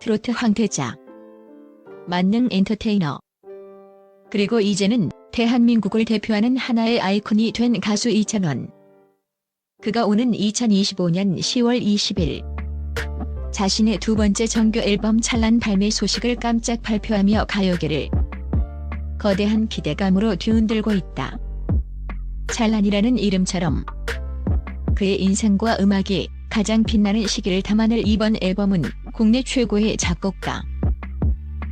트로트 황태자, 만능 엔터테이너, 그리고 이제는 대한민국을 대표하는 하나의 아이콘이 된 가수 이찬원. 그가 오는 2025년 10월 20일 자신의 두 번째 정규 앨범 찬란 발매 소식을 깜짝 발표하며 가요계를 거대한 기대감으로 뒤흔들고 있다. 찬란이라는 이름처럼 그의 인생과 음악이 가장 빛나는 시기를 담아낼 이번 앨범은 국내 최고의 작곡가,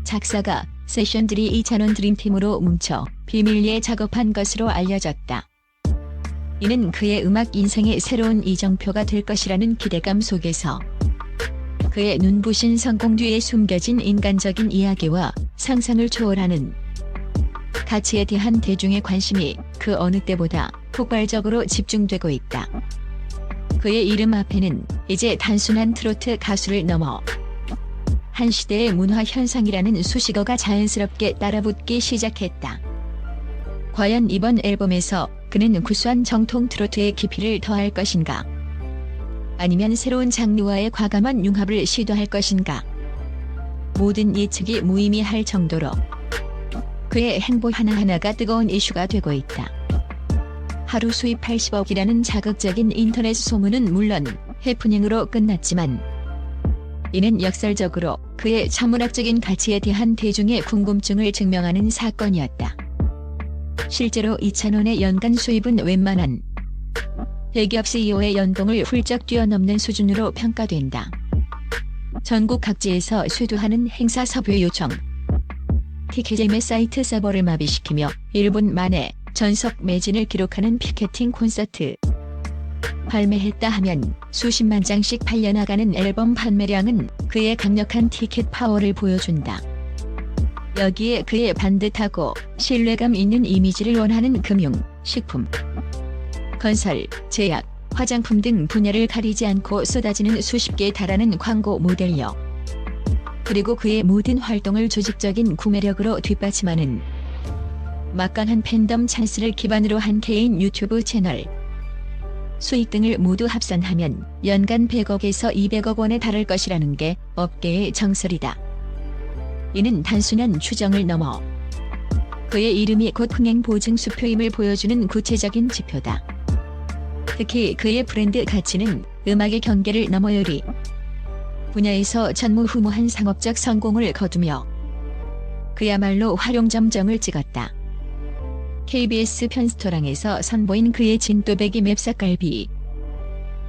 작사가, 세션들이 이찬원 드림팀으로 뭉쳐 비밀리에 작업한 것으로 알려졌다. 이는 그의 음악 인생의 새로운 이정표가 될 것이라는 기대감 속에서 그의 눈부신 성공 뒤에 숨겨진 인간적인 이야기와 상상을 초월하는 가치에 대한 대중의 관심이 그 어느 때보다 폭발적으로 집중되고 있다. 그의 이름 앞에는 이제 단순한 트로트 가수를 넘어 한 시대의 문화 현상이라는 수식어가 자연스럽게 따라붙기 시작했다. 과연 이번 앨범에서 그는 구수한 정통 트로트의 깊이를 더할 것인가? 아니면 새로운 장르와의 과감한 융합을 시도할 것인가? 모든 예측이 무의미할 정도로 그의 행보 하나하나가 뜨거운 이슈가 되고 있다. 하루 수입 80억이라는 자극적인 인터넷 소문은 물론 해프닝으로 끝났지만 이는 역설적으로 그의 천문학적인 가치에 대한 대중의 궁금증을 증명하는 사건이었다. 실제로 이찬원의 연간 수입은 웬만한 대기업 CEO의 연봉을 훌쩍 뛰어넘는 수준으로 평가된다. 전국 각지에서 쇄도하는 행사 섭외 요청, 티켓제매 사이트 서버를 마비시키며 1분 만에 전석 매진을 기록하는 피케팅 콘서트, 발매했다 하면 수십만 장씩 팔려나가는 앨범 판매량은 그의 강력한 티켓 파워를 보여준다. 여기에 그의 반듯하고 신뢰감 있는 이미지를 원하는 금융, 식품, 건설, 제약, 화장품 등 분야를 가리지 않고 쏟아지는 수십 개에 달하는 광고 모델력, 그리고 그의 모든 활동을 조직적인 구매력으로 뒷받침하는 막강한 팬덤 찬스를 기반으로 한 개인 유튜브 채널, 수익 등을 모두 합산하면 연간 100억에서 200억 원에 달할 것이라는 게 업계의 정설이다. 이는 단순한 추정을 넘어 그의 이름이 곧 흥행 보증 수표임을 보여주는 구체적인 지표다. 특히 그의 브랜드 가치는 음악의 경계를 넘어 요리 분야에서 전무후무한 상업적 성공을 거두며 그야말로 활용점정을 찍었다. KBS 편스토랑에서 선보인 그의 진또배기 맵삭갈비,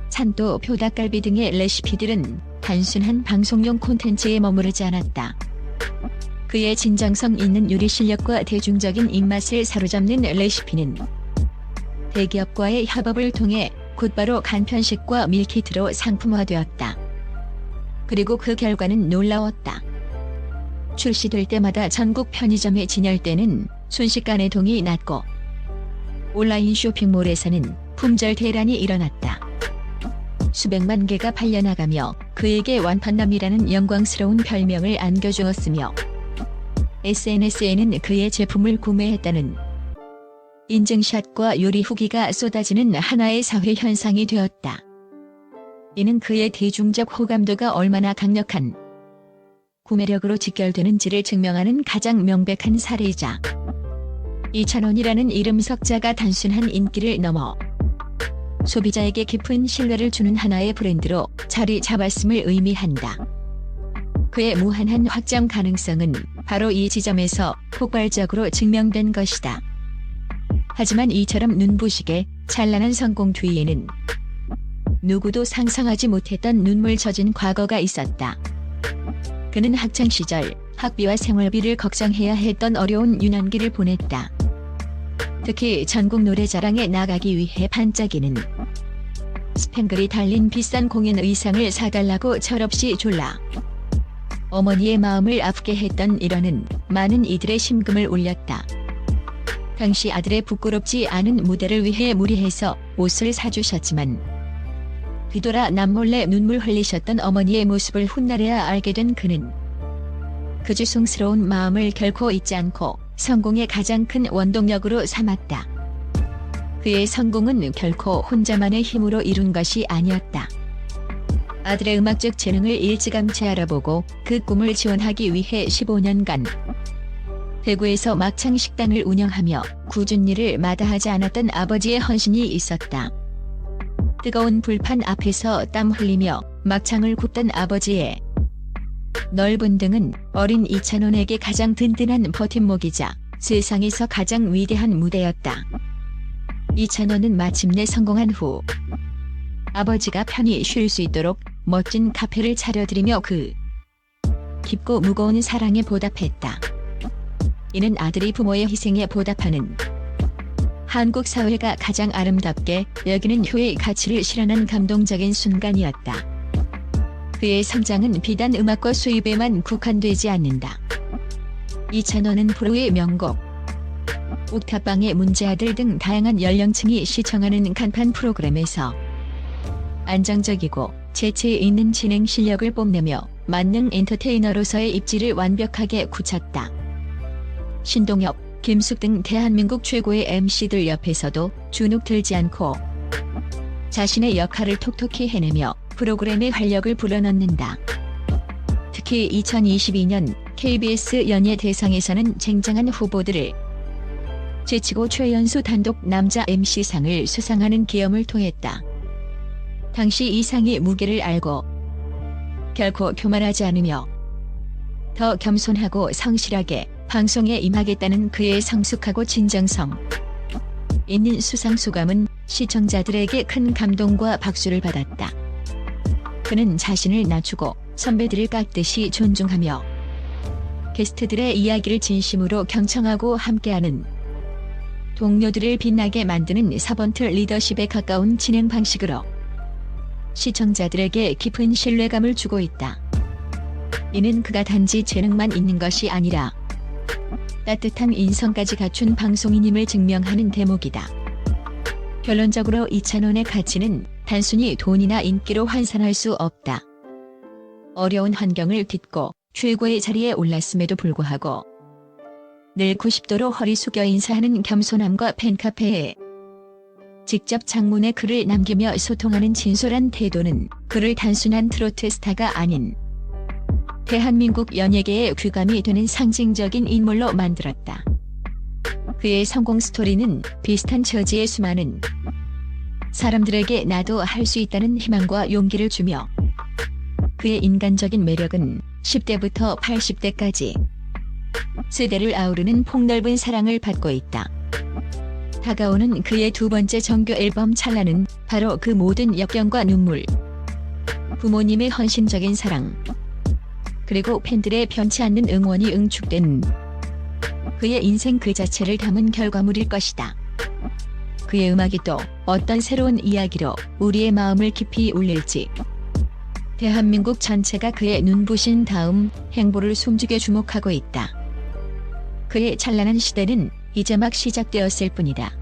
찬또 표닭갈비 등의 레시피들은 단순한 방송용 콘텐츠에 머무르지 않았다. 그의 진정성 있는 요리 실력과 대중적인 입맛을 사로잡는 레시피는 대기업과의 협업을 통해 곧바로 간편식과 밀키트로 상품화되었다. 그리고 그 결과는 놀라웠다. 출시될 때마다 전국 편의점의 진열대는 순식간에 동이 났고 온라인 쇼핑몰에서는 품절 대란이 일어났다. 수백만 개가 팔려나가며 그에게 완판남이라는 영광스러운 별명을 안겨주었으며 SNS에는 그의 제품을 구매했다는 인증샷과 요리 후기가 쏟아지는 하나의 사회 현상이 되었다. 이는 그의 대중적 호감도가 얼마나 강력한 구매력으로 직결되는지를 증명하는 가장 명백한 사례이자 이찬원이라는 이름 석자가 단순한 인기를 넘어 소비자에게 깊은 신뢰를 주는 하나의 브랜드로 자리 잡았음을 의미한다. 그의 무한한 확장 가능성은 바로 이 지점에서 폭발적으로 증명된 것이다. 하지만 이처럼 눈부시게 찬란한 성공 뒤에는 누구도 상상하지 못했던 눈물 젖은 과거가 있었다. 그는 학창시절 학비와 생활비를 걱정해야 했던 어려운 유년기를 보냈다. 특히 전국 노래자랑에 나가기 위해 반짝이는 스팽글이 달린 비싼 공연 의상을 사달라고 철없이 졸라 어머니의 마음을 아프게 했던 일화는 많은 이들의 심금을 울렸다. 당시 아들의 부끄럽지 않은 무대를 위해 무리해서 옷을 사주셨지만 뒤돌아 남몰래 눈물 흘리셨던 어머니의 모습을 훗날에야 알게 된 그는 그 죄송스러운 마음을 결코 잊지 않고 성공의 가장 큰 원동력으로 삼았다. 그의 성공은 결코 혼자만의 힘으로 이룬 것이 아니었다. 아들의 음악적 재능을 일찌감치 알아보고 그 꿈을 지원하기 위해 15년간 대구에서 막창 식당을 운영하며 굳은 일을 마다하지 않았던 아버지의 헌신이 있었다. 뜨거운 불판 앞에서 땀 흘리며 막창을 굽던 아버지의 넓은 등은 어린 이찬원에게 가장 든든한 버팀목이자 세상에서 가장 위대한 무대였다. 이찬원은 마침내 성공한 후 아버지가 편히 쉴 수 있도록 멋진 카페를 차려드리며 그 깊고 무거운 사랑에 보답했다. 이는 아들이 부모의 희생에 보답하는 한국 사회가 가장 아름답게 여기는 효의 가치를 실현한 감동적인 순간이었다. 그의 성장은 비단 음악과 수입에만 국한되지 않는다. 이찬원은 프로의 명곡, 옥탑방의 문제아들 등 다양한 연령층이 시청하는 간판 프로그램에서 안정적이고 재치 있는 진행 실력을 뽐내며 만능 엔터테이너로서의 입지를 완벽하게 굳혔다. 신동엽, 김숙 등 대한민국 최고의 MC들 옆에서도 주눅 들지 않고 자신의 역할을 톡톡히 해내며 프로그램의 활력을 불어넣는다. 특히 2022년 KBS 연예대상에서는 쟁쟁한 후보들을 제치고 최연소 단독 남자 MC상을 수상하는 기염을 통했다. 당시 이 상의 무게를 알고 결코 교만하지 않으며 더 겸손하고 성실하게 방송에 임하겠다는 그의 성숙하고 진정성 있는 수상 소감은 시청자들에게 큰 감동과 박수를 받았다. 그는 자신을 낮추고 선배들을 깎듯이 존중하며 게스트들의 이야기를 진심으로 경청하고 함께하는 동료들을 빛나게 만드는 사번트 리더십에 가까운 진행 방식으로 시청자들에게 깊은 신뢰감을 주고 있다. 이는 그가 단지 재능만 있는 것이 아니라 따뜻한 인성까지 갖춘 방송인임을 증명하는 대목이다. 결론적으로 이찬원의 가치는 단순히 돈이나 인기로 환산할 수 없다. 어려운 환경을 딛고 최고의 자리에 올랐음에도 불구하고 늘 90도로 허리 숙여 인사하는 겸손함과 팬카페에 직접 장문의 글을 남기며 소통하는 진솔한 태도는 그를 단순한 트로트 스타가 아닌 대한민국 연예계의 귀감이 되는 상징적인 인물로 만들었다. 그의 성공 스토리는 비슷한 처지의 수많은 사람들에게 나도 할 수 있다는 희망과 용기를 주며 그의 인간적인 매력은 10대부터 80대까지 세대를 아우르는 폭넓은 사랑을 받고 있다. 다가오는 그의 두 번째 정규 앨범 찰나는 바로 그 모든 역경과 눈물, 부모님의 헌신적인 사랑, 그리고 팬들의 변치 않는 응원이 응축된 그의 인생 그 자체를 담은 결과물일 것이다. 그의 음악이 또 어떤 새로운 이야기로 우리의 마음을 깊이 울릴지 대한민국 전체가 그의 눈부신 다음 행보를 숨죽여 주목하고 있다. 그의 찬란한 시대는 이제 막 시작되었을 뿐이다.